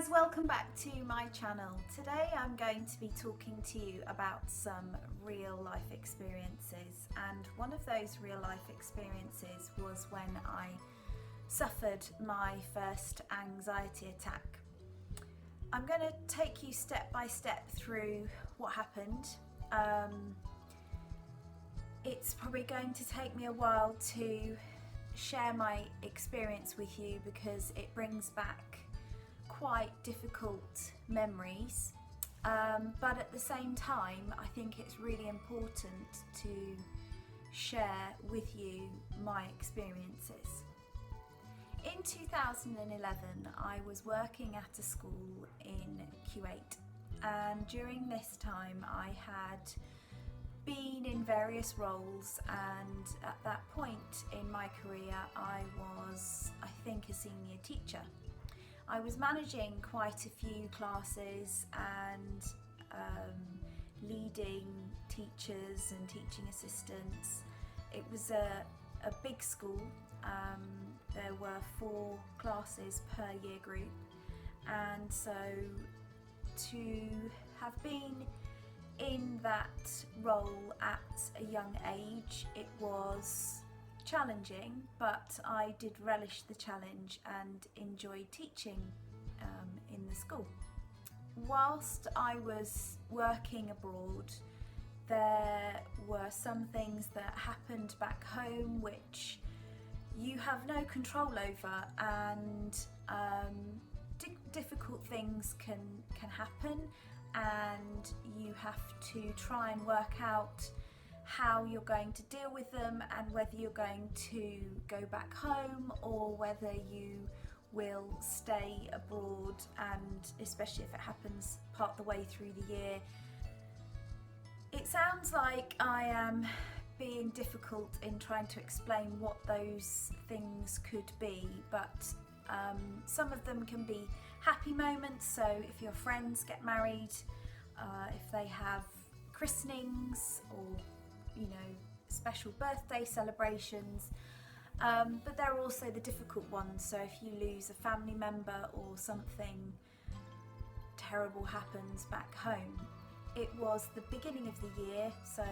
guys, welcome back to my channel. Today I'm going to be talking to you about some real life experiences, and one of those real life experiences was when I suffered my first anxiety attack. I'm going to take you step by step through what happened. It's probably going to take me a while to share my experience with you because it brings back quite difficult memories, but at the same time I think it's really important to share with you my experiences. In 2011 I was working at a school in Kuwait, and during this time I had been in various roles, and at that point in my career I was, I think, a senior teacher. I was managing quite a few classes and leading teachers and teaching assistants. It was a big school. There were 4 classes per year group, and so to have been in that role at a young age, it was challenging, but I did relish the challenge and enjoyed teaching in the school. Whilst I was working abroad, there were some things that happened back home which you have no control over, and difficult things can happen, and you have to try and work out how you're going to deal with them, and whether you're going to go back home or whether you will stay abroad, and especially if it happens part the way through the year. It sounds like I am being difficult in trying to explain what those things could be, but some of them can be happy moments. So if your friends get married, if they have christenings, or special birthday celebrations, but there are also the difficult ones. So if you lose a family member or something terrible happens back home. It was the beginning of the year, so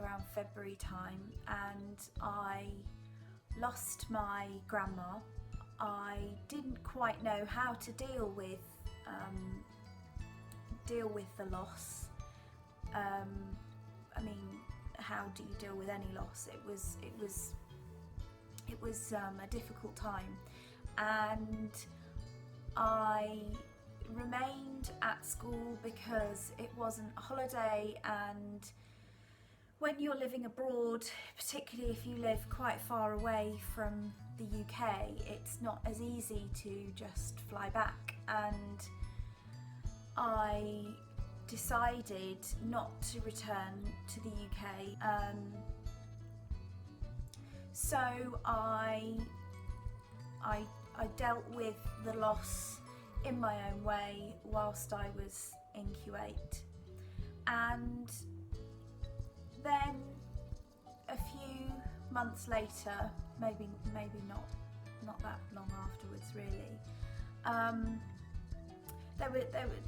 around February time, and I lost my grandma. I didn't quite know how to deal with the loss. I mean, how do you deal with any loss? It was a difficult time, and I remained at school because it wasn't a holiday, and when you're living abroad, particularly if you live quite far away from the UK, it's not as easy to just fly back, and I decided not to return to the UK. So I dealt with the loss in my own way whilst I was in Kuwait, and then a few months later, maybe not that long afterwards really,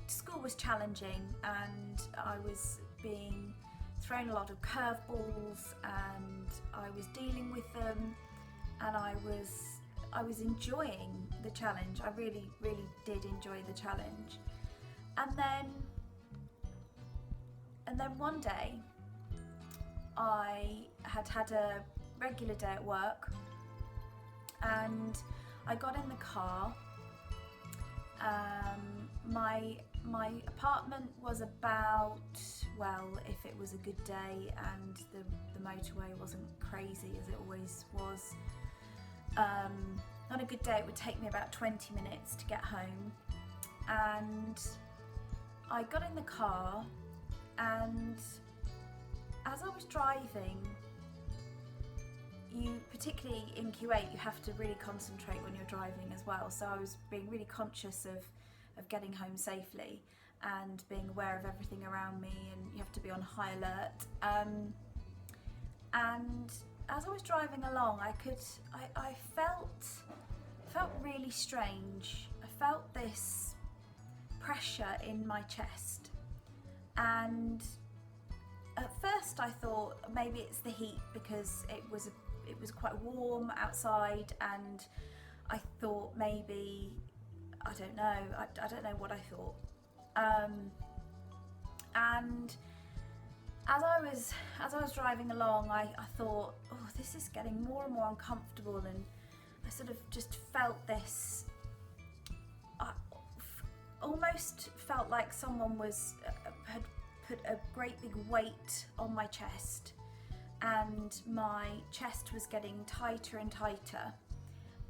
school was challenging, and I was being thrown a lot of curveballs, and I was dealing with them, and I was enjoying the challenge. I really did enjoy the challenge. And then one day I had a regular day at work, and I got in the car. My apartment was about, well, if it was a good day and the motorway wasn't crazy as it always was, on a good day it would take me about 20 minutes to get home. And I got in the car, and as I was driving, particularly in Kuwait, you have to really concentrate when you're driving as well, so I was being really conscious of getting home safely and being aware of everything around me, and you have to be on high alert. And as I was driving along, I felt really strange. I felt this pressure in my chest. And at first I thought maybe it's the heat, because it was quite warm outside, and I thought maybe, I don't know, I don't know what I thought. And as I was driving along, I thought, oh, this is getting more and more uncomfortable, and I sort of just felt this, almost felt like someone had put a great big weight on my chest, and my chest was getting tighter and tighter.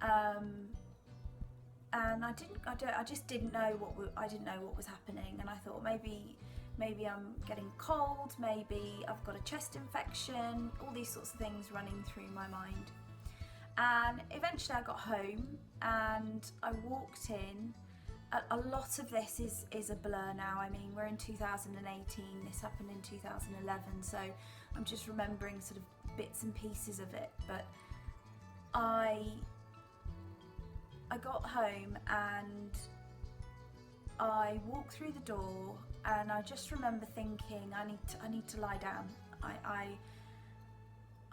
And I just didn't know what was happening, and I thought maybe I'm getting cold, maybe I've got a chest infection, all these sorts of things running through my mind. And eventually I got home and I walked in. A lot of this is a blur now. I mean, we're in 2018, this happened in 2011, so I'm just remembering sort of bits and pieces of it. But I got home and I walked through the door, and I just remember thinking, I need to lie down.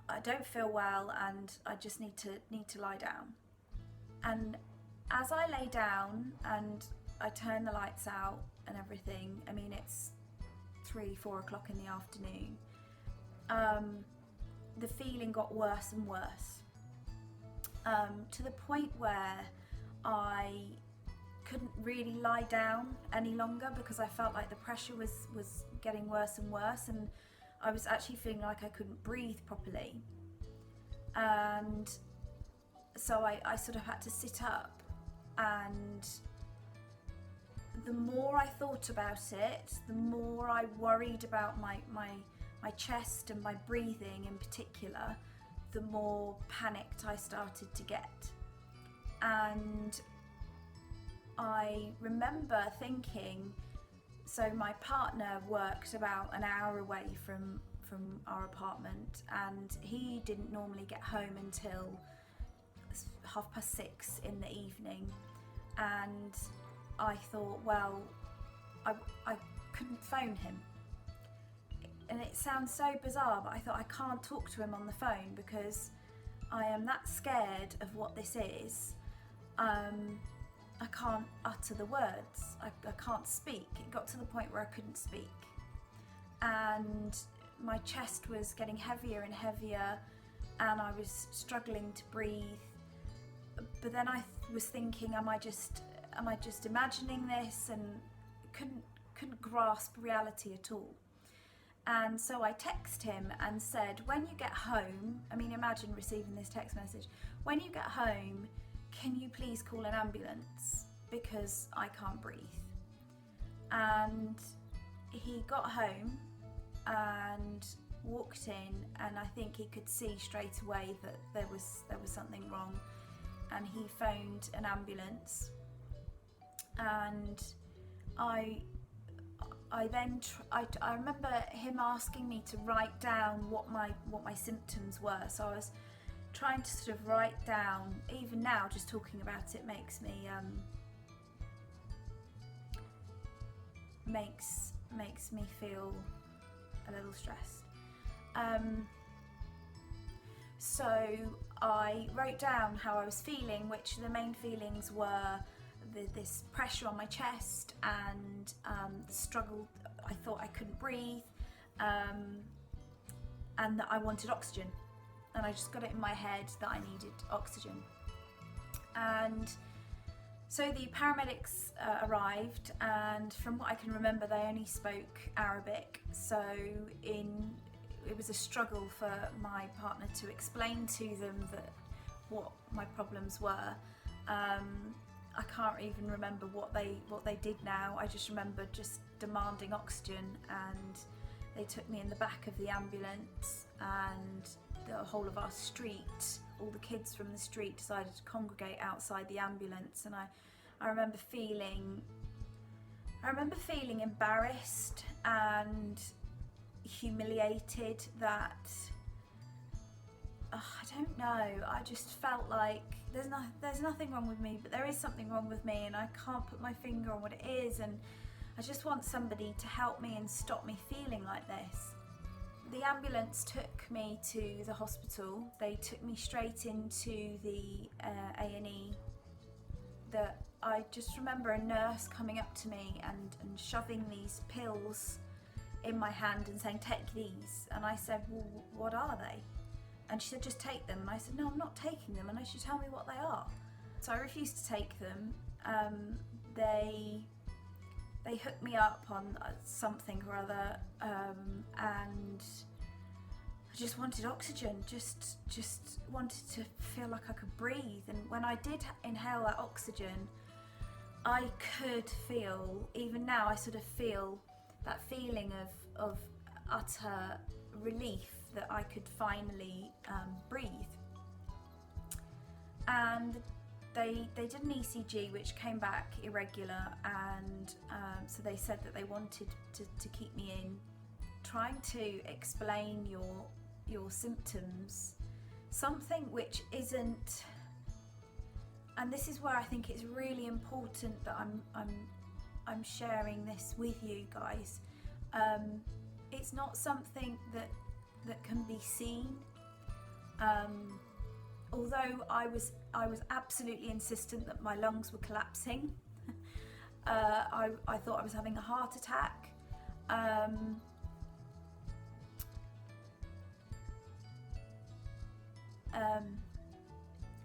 I don't feel well, and I just need to lie down. And as I lay down and I turn the lights out and everything, I mean, it's 3-4 o'clock in the afternoon, the feeling got worse and worse, to the point where I couldn't really lie down any longer, because I felt like the pressure was getting worse and worse, and I was actually feeling like I couldn't breathe properly. And so I sort of had to sit up, and the more I thought about it, the more I worried about my chest and my breathing in particular, the more panicked I started to get. And I remember thinking, so my partner worked about an hour away from our apartment, and he didn't normally get home until 6:30 in the evening. And I thought, well, I couldn't phone him. And it sounds so bizarre, but I thought, I can't talk to him on the phone because I am that scared of what this is. I can't utter the words. I can't speak. It got to the point where I couldn't speak. And my chest was getting heavier and heavier, and I was struggling to breathe. But then I was thinking, am I just imagining this? And couldn't grasp reality at all. And so I texted him and said, when you get home, I mean, imagine receiving this text message, when you get home, can you please call an ambulance, because I can't breathe. And he got home and walked in, and I think he could see straight away that there was something wrong, and he phoned an ambulance. And I remember him asking me to write down what my symptoms were. So I was trying to sort of write down. Even now, just talking about it makes me feel a little stressed. So I wrote down how I was feeling, which the main feelings were this pressure on my chest and the struggle. I thought I couldn't breathe, and that I wanted oxygen, and I just got it in my head that I needed oxygen. And so the paramedics arrived, and from what I can remember, they only spoke Arabic, so it was a struggle for my partner to explain to them what my problems were. I can't even remember what they did now. I just remember just demanding oxygen, and they took me in the back of the ambulance, and the whole of our street, all the kids from the street decided to congregate outside the ambulance. And I remember feeling embarrassed and humiliated that, I don't know, I just felt like there's nothing wrong with me, but there is something wrong with me, and I can't put my finger on what it is. And I just want somebody to help me and stop me feeling like this. The ambulance took me to the hospital. They took me straight into the A&E. I just remember a nurse coming up to me and shoving these pills in my hand and saying, take these. And I said, well, what are they? And she said, just take them. And I said, no, I'm not taking them unless you tell me what they are. So I refused to take them. They hooked me up on something or other, and I just wanted oxygen, just wanted to feel like I could breathe. And when I did inhale that oxygen, I could feel, even now I sort of feel that feeling of utter relief that I could finally breathe. And they did an ECG which came back irregular, and so they said that they wanted to keep me in. Trying to explain your symptoms, something which isn't, and this is where I think it's really important that I'm sharing this with you guys. It's not something that can be seen. Although I was absolutely insistent that my lungs were collapsing. I thought I was having a heart attack.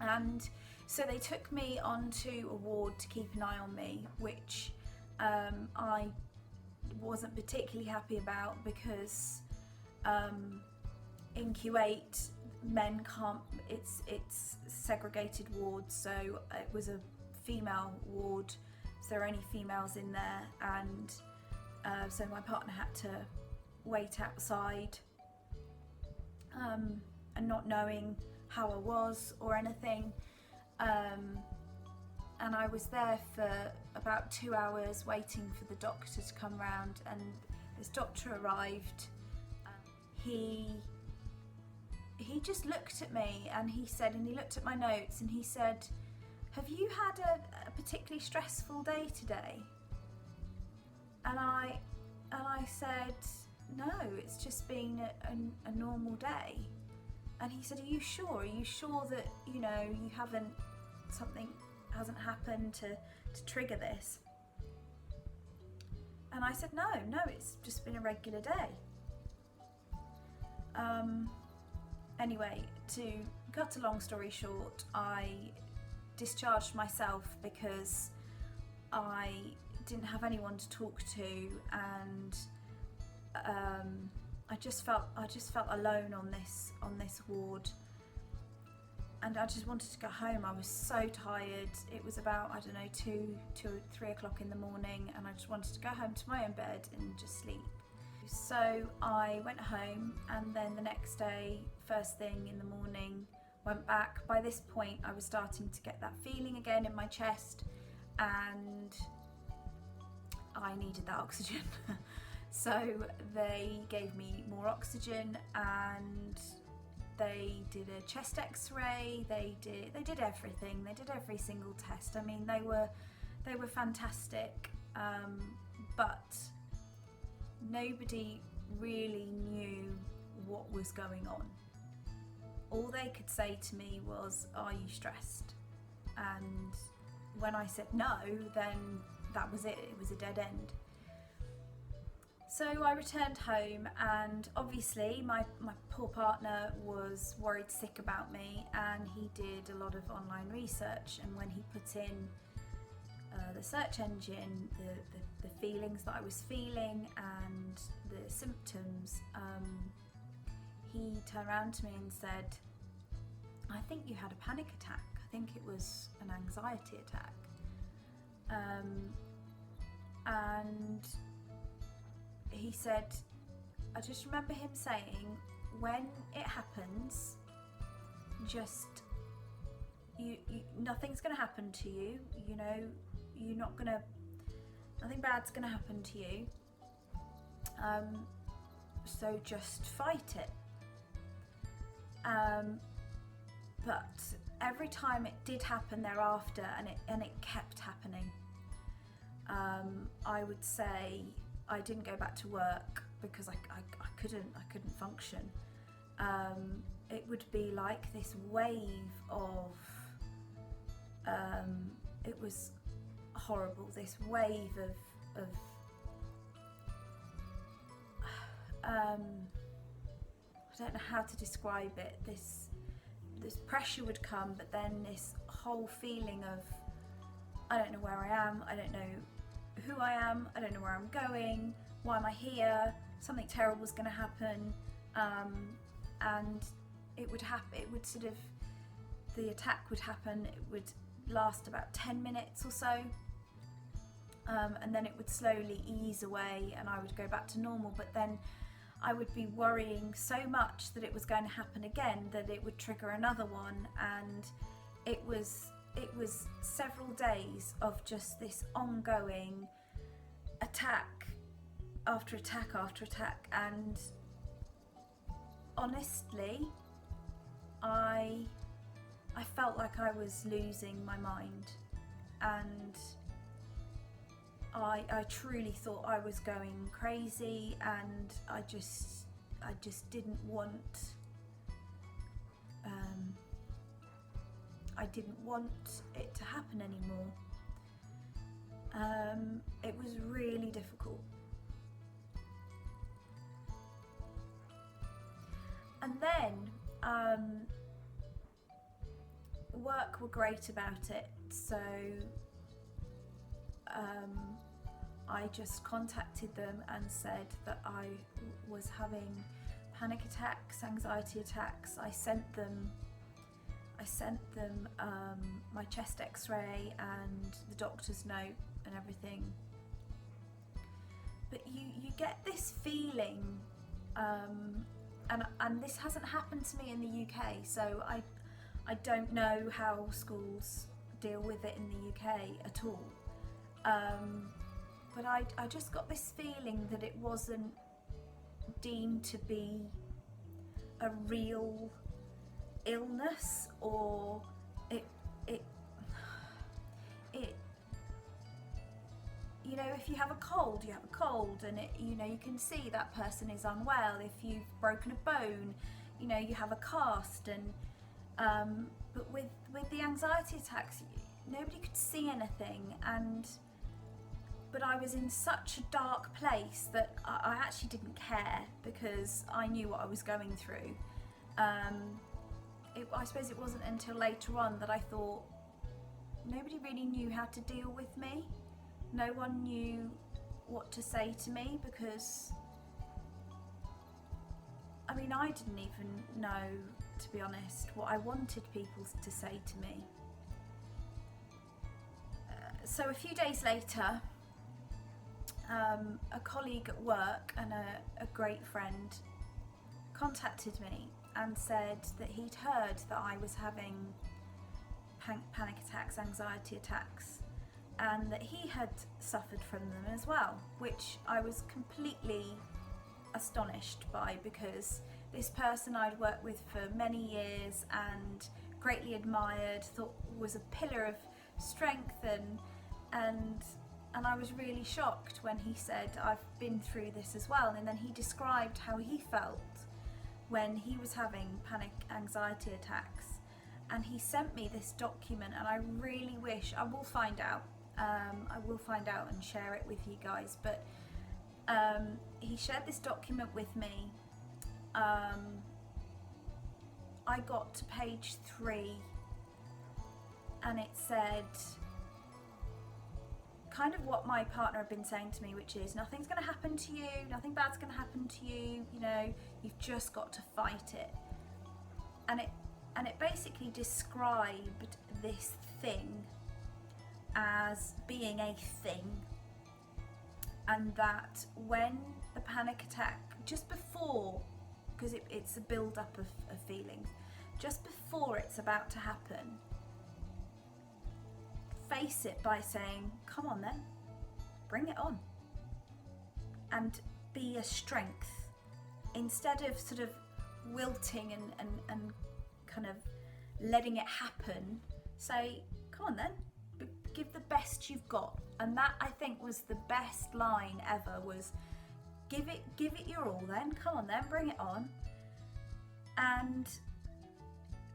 And so they took me onto a ward to keep an eye on me, which I wasn't particularly happy about, because in Kuwait men can't, it's segregated wards, so it was a female ward, so there were only females in there, and so my partner had to wait outside, and not knowing how I was or anything, and I was there for about 2 hours waiting for the doctor to come round, and this doctor arrived. He just looked at me and he said, and he looked at my notes and he said, have you had a particularly stressful day today? And I said, no, it's just been a normal day. And he said, are you sure? Are you sure that, you know, you haven't, something hasn't happened to trigger this? And I said, no, it's just been a regular day. Anyway, to cut a long story short, I discharged myself because I didn't have anyone to talk to, and I just felt alone on this ward, and I just wanted to go home. I was so tired. It was about, I don't know, 2 or 3 o'clock in the morning, and I just wanted to go home to my own bed and just sleep. So I went home, and then the next day, first thing in the morning, went back. By this point I was starting to get that feeling again in my chest, and I needed that oxygen. So they gave me more oxygen, and they did a chest x-ray, they did everything, they did every single test. I mean, they were fantastic, but nobody really knew what was going on. All they could say to me was, are you stressed? And when I said no, then that was it. It was a dead end. So I returned home, and obviously my poor partner was worried sick about me, and he did a lot of online research, and when he put in the search engine, the feelings that I was feeling and the symptoms, he turned around to me and said, I think you had a panic attack. I think it was an anxiety attack. And he said, I just remember him saying, when it happens, just nothing's going to happen to you, you know, nothing bad's going to happen to you, so just fight it. But every time it did happen thereafter, and it kept happening, I would say I didn't go back to work because I couldn't function. It would be like this wave of, it was horrible, this wave of I don't know how to describe it. This pressure would come, but then this whole feeling of, I don't know where I am, I don't know who I am, I don't know where I'm going, why am I here, something terrible is going to happen, and it would happen, it would sort of, the attack would happen, it would last about 10 minutes or so, and then it would slowly ease away and I would go back to normal, but then I would be worrying so much that it was going to happen again that it would trigger another one, and it was several days of just this ongoing attack after attack after attack, and honestly I felt like I was losing my mind, and I truly thought I was going crazy, and I just didn't want it to happen anymore. It was really difficult. And then work were great about it, so I just contacted them and said that I was having panic attacks, anxiety attacks. I sent them my chest x-ray and the doctor's note and everything. But you get this feeling, and this hasn't happened to me in the UK, so I don't know how schools deal with it in the UK at all. But I just got this feeling that it wasn't deemed to be a real illness, or it you know, if you have a cold, you have a cold, and it, you know, you can see that person is unwell. If you've broken a bone, you know, you have a cast, and but with the anxiety attacks, nobody could see anything, but I was in such a dark place that I actually didn't care, because I knew what I was going through. I suppose it wasn't until later on that I thought nobody really knew how to deal with me. No one knew what to say to me, because I mean, I didn't even know, to be honest, what I wanted people to say to me. So a few days later, a colleague at work and a great friend contacted me and said that he'd heard that I was having panic attacks, anxiety attacks, and that he had suffered from them as well, which I was completely astonished by, because this person I'd worked with for many years and greatly admired, thought was a pillar of strength, and I was really shocked when he said, I've been through this as well. And then he described how he felt when he was having panic anxiety attacks, and he sent me this document, and I really wish, I will find out and share it with you guys, but he shared this document with me. I got to page 3 and it said kind of what my partner had been saying to me, which is, nothing's going to happen to you, nothing bad's going to happen to you, you know, you've just got to fight it. And it basically described this thing as being a thing, and that when the panic attack, just before, because it's a build-up of feelings, just before it's about to happen, face it by saying, come on then, bring it on, and be a strength, instead of sort of wilting and kind of letting it happen. Say, come on then, give the best you've got. And that, I think, was the best line ever, was give it your all then, come on then, bring it on. And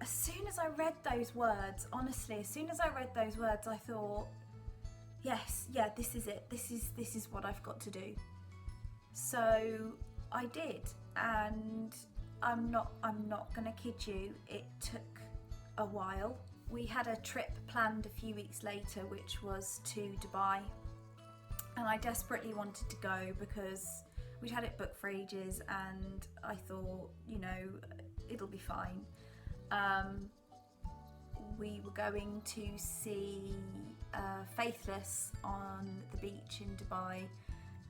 as soon as I read those words, honestly, as soon as I read those words, I thought, yes, yeah, this is it. This is what I've got to do. So I did, and I'm not gonna kid you, it took a while. We had a trip planned a few weeks later, which was to Dubai, and I desperately wanted to go because we'd had it booked for ages, and I thought, you know, it'll be fine. We were going to see Faithless on the beach in Dubai,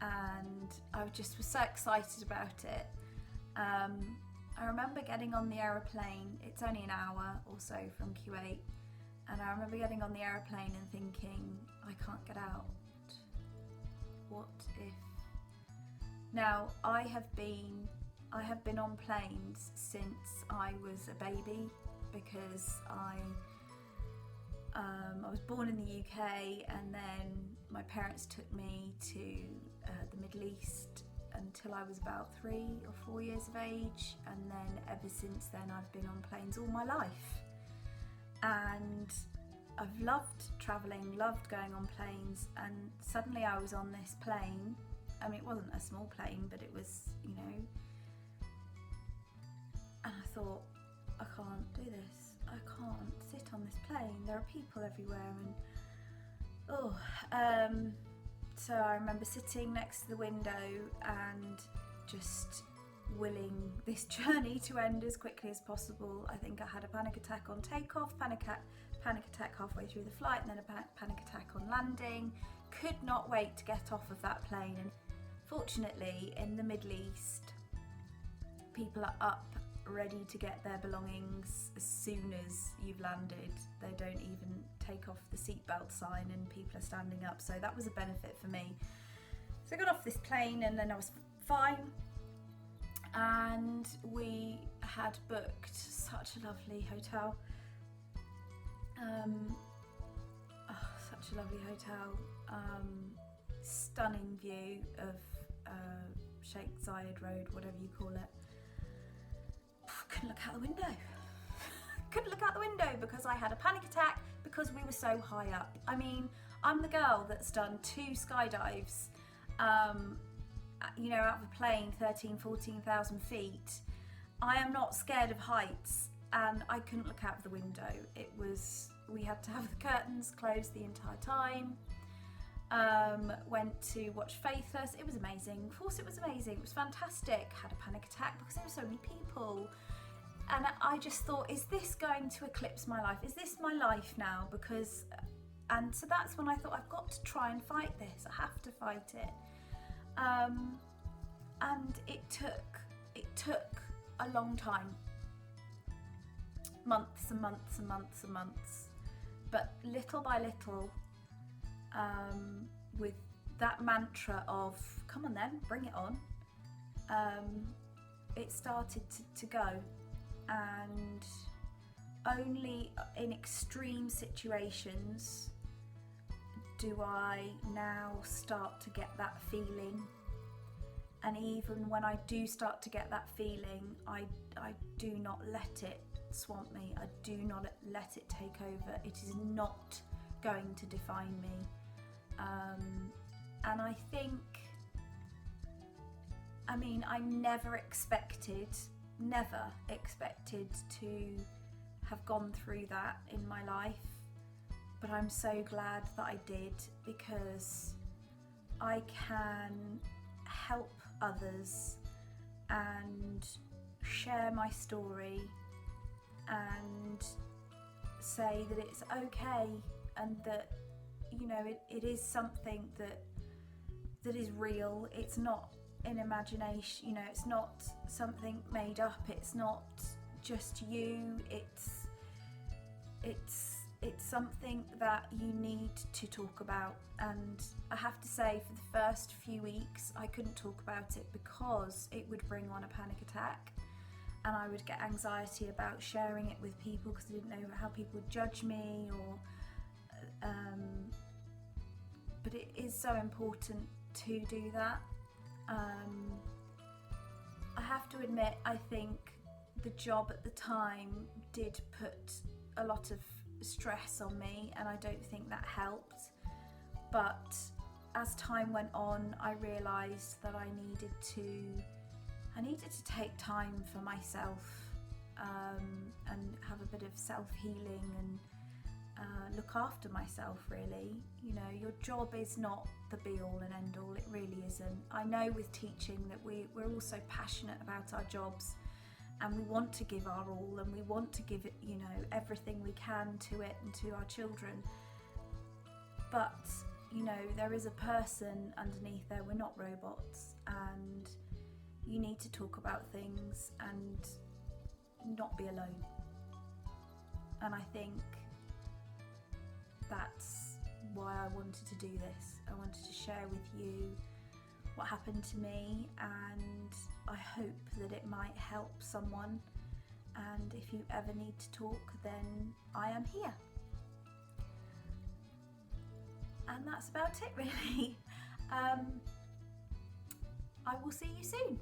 and I just was so excited about it. I remember getting on the aeroplane, it's only an hour or so from Kuwait, and I remember getting on the aeroplane and thinking, I can't get out. What if? Now, I have been on planes since I was a baby, because I was born in the UK, and then my parents took me to the Middle East until I was about 3 or 4 years of age, and then ever since then I've been on planes all my life. And I've loved travelling, loved going on planes, and suddenly I was on this plane. I mean, it wasn't a small plane, but it was, you know, and I thought, I can't do this. I can't sit on this plane. There are people everywhere, and so I remember sitting next to the window and just willing this journey to end as quickly as possible. I think I had a panic attack on takeoff, panic attack halfway through the flight, and then a panic attack on landing. Could not wait to get off of that plane. And fortunately, in the Middle East, people are up ready to get their belongings as soon as you've landed. They don't even take off the seatbelt sign, and people are standing up, so that was a benefit for me. So I got off this plane, and then I was fine, and we had booked such a lovely hotel. Such a lovely hotel, stunning view of Sheikh Zayed Road, whatever you call it. Couldn't look out the window. Couldn't look out the window because I had a panic attack because we were so high up. I mean, I'm the girl that's done 2 skydives, you know, out of a plane, 14,000 feet. I am not scared of heights, and I couldn't look out of the window. We had to have the curtains closed the entire time. Went to watch Faithless. It was amazing. Of course it was amazing. It was fantastic. Had a panic attack because there were so many people. And I just thought, is this going to eclipse my life? Is this my life now? And so that's when I thought, I've got to try and fight this. I have to fight it. And it took a long time. Months and months and months and months. But little by little, with that mantra of, come on then, bring it on, it started to go. And only in extreme situations do I now start to get that feeling. And even when I do start to get that feeling, I do not let it swamp me. I do not let it take over. It is not going to define me. And I think, I mean, I never expected to have gone through that in my life, but I'm so glad that I did, because I can help others and share my story and say that it's okay, and that, you know, it is something that is real. It's not in imagination, you know, it's not something made up, it's not just you, it's something that you need to talk about. And I have to say, for the first few weeks I couldn't talk about it because it would bring on a panic attack, and I would get anxiety about sharing it with people because I didn't know how people would judge me, or But it is so important to do that. I have to admit, I think the job at the time did put a lot of stress on me, and I don't think that helped. But as time went on, I realised that I needed to take time for myself, and have a bit of self-healing and look after myself, really. You know, your job is not the be-all and end-all, it really isn't. I know with teaching that we're all so passionate about our jobs, and we want to give our all, and we want to give it, you know, everything we can to it and to our children. But, you know, there is a person underneath there. We're not robots, and you need to talk about things and not be alone. And I think that's why I wanted to do this. I wanted to share with you what happened to me, and I hope that it might help someone. And if you ever need to talk, then I am here. And that's about it, really. I will see you soon.